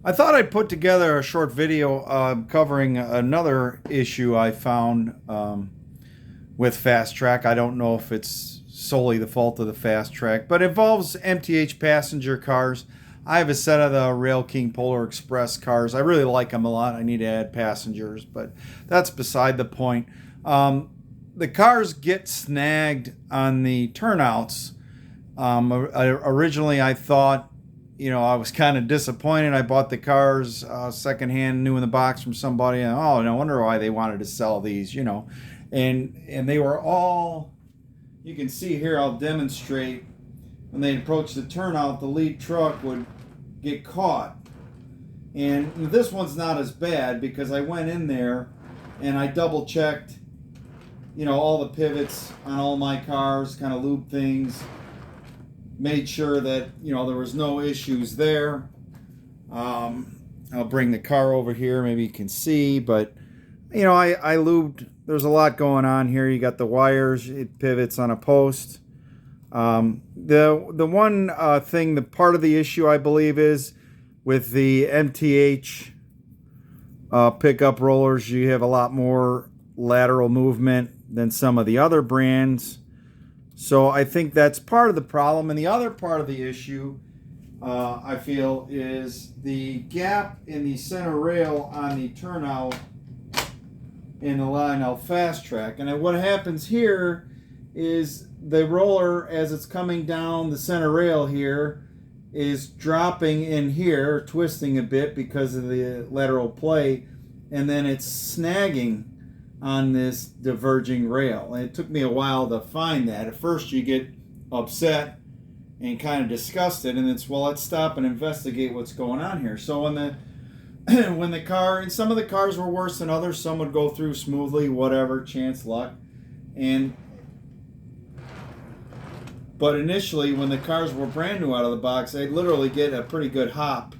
I thought I'd put together a short video covering another issue I found with Fastrack. I don't know if it's solely the fault of the Fastrack, but it involves MTH passenger cars. I have a set of the Rail King Polar Express cars. I really like them a lot. I need to add passengers, but that's beside the point. The cars get snagged on the turnouts. Originally, I thought, I was kind of disappointed. I bought the cars secondhand, new in the box from somebody, and no wonder why they wanted to sell these. And they were all. You can see here. I'll demonstrate. When they approach the turnout, the lead truck would get caught. And this one's not as bad because I went in there and I double checked, all the pivots on all my cars, kind of lubed things. Made sure that there was no issues there. I'll bring the car over here, maybe you can see, but I lubed. There's a lot going on here. You got the wires, it pivots on a post. The one thing, the part of the issue I believe is with the MTH pickup rollers, you have a lot more lateral movement than some of the other brands. So I think that's part of the problem. And the other part of the issue, I feel, is the gap in the center rail on the turnout in the Lionel Fastrack. And what happens here is the roller, as it's coming down the center rail here, is dropping in here, twisting a bit because of the lateral play, and then it's snagging on this diverging rail. And it took me a while to find that. At first you get upset and kind of disgusted, and it's, well, let's stop and investigate what's going on here. So when the car, and some of the cars were worse than others, some would go through smoothly, whatever, chance luck. But initially, when the cars were brand new out of the box, they'd literally get a pretty good hop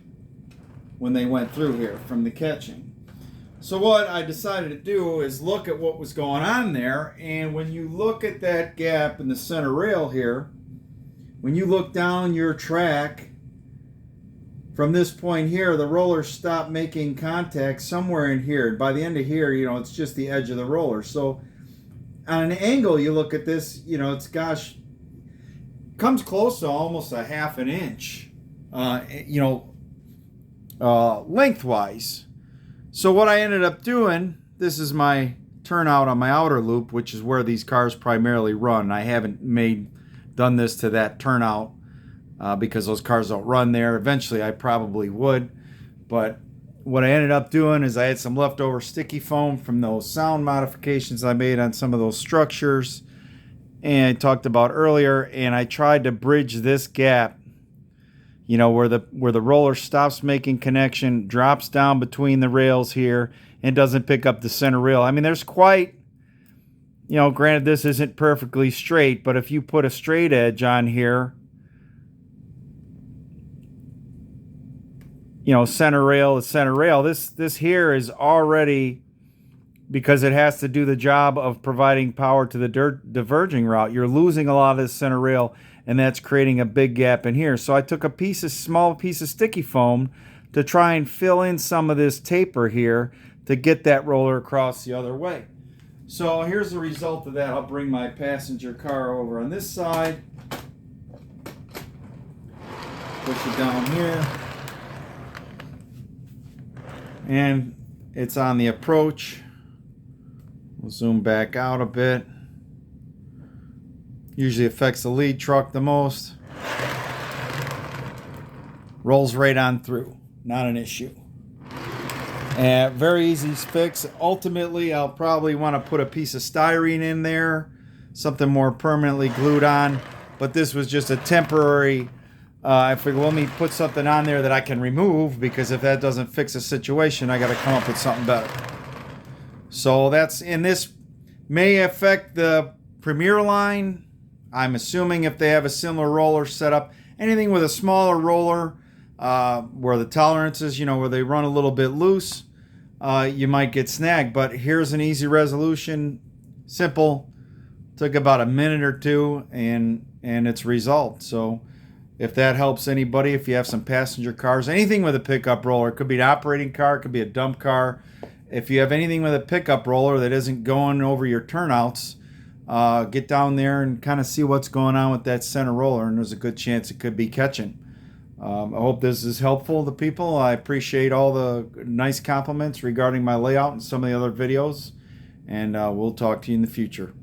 when they went through here from the catching. So what I decided to do is look at what was going on there, and when you look at that gap in the center rail here, when you look down your track, from this point here, the roller stopped making contact somewhere in here. By the end of here, it's just the edge of the roller. So on an angle, you look at this, it's, gosh, comes close to almost a half an inch, lengthwise. So what I ended up doing, this is my turnout on my outer loop, which is where these cars primarily run. I haven't done this to that turnout because those cars don't run there. Eventually I probably would, but what I ended up doing is I had some leftover sticky foam from those sound modifications I made on some of those structures and I talked about earlier, and I tried to bridge this gap, where the roller stops making connection, drops down between the rails here, and doesn't pick up the center rail. I mean, there's quite, granted this isn't perfectly straight, but if you put a straight edge on here, center rail to center rail, this here is already, because it has to do the job of providing power to the diverging route, you're losing a lot of this center rail, and that's creating a big gap in here. So I took a small piece of sticky foam to try and fill in some of this taper here to get that roller across the other way. So here's the result of that. I'll bring my passenger car over on this side. Push it down here. And it's on the approach. We'll zoom back out a bit. Usually affects the lead truck the most. Rolls right on through. Not an issue. And very easy fix. Ultimately, I'll probably want to put a piece of styrene in there. Something more permanently glued on. But this was just a temporary... I figured, let me put something on there that I can remove, because if that doesn't fix the situation, I got to come up with something better. So this may affect the Premier line. I'm assuming if they have a similar roller setup, anything with a smaller roller, where the tolerances, where they run a little bit loose, you might get snagged. But here's an easy resolution, simple, took about a minute or two, and it's resolved. So If that helps anybody, if you have some passenger cars, anything with a pickup roller, it could be an operating car, it could be a dump car. If you have anything with a pickup roller that isn't going over your turnouts, get down there and kind of see what's going on with that center roller, and there's a good chance it could be catching. I hope this is helpful to people. I appreciate all the nice compliments regarding my layout and some of the other videos, and we'll talk to you in the future.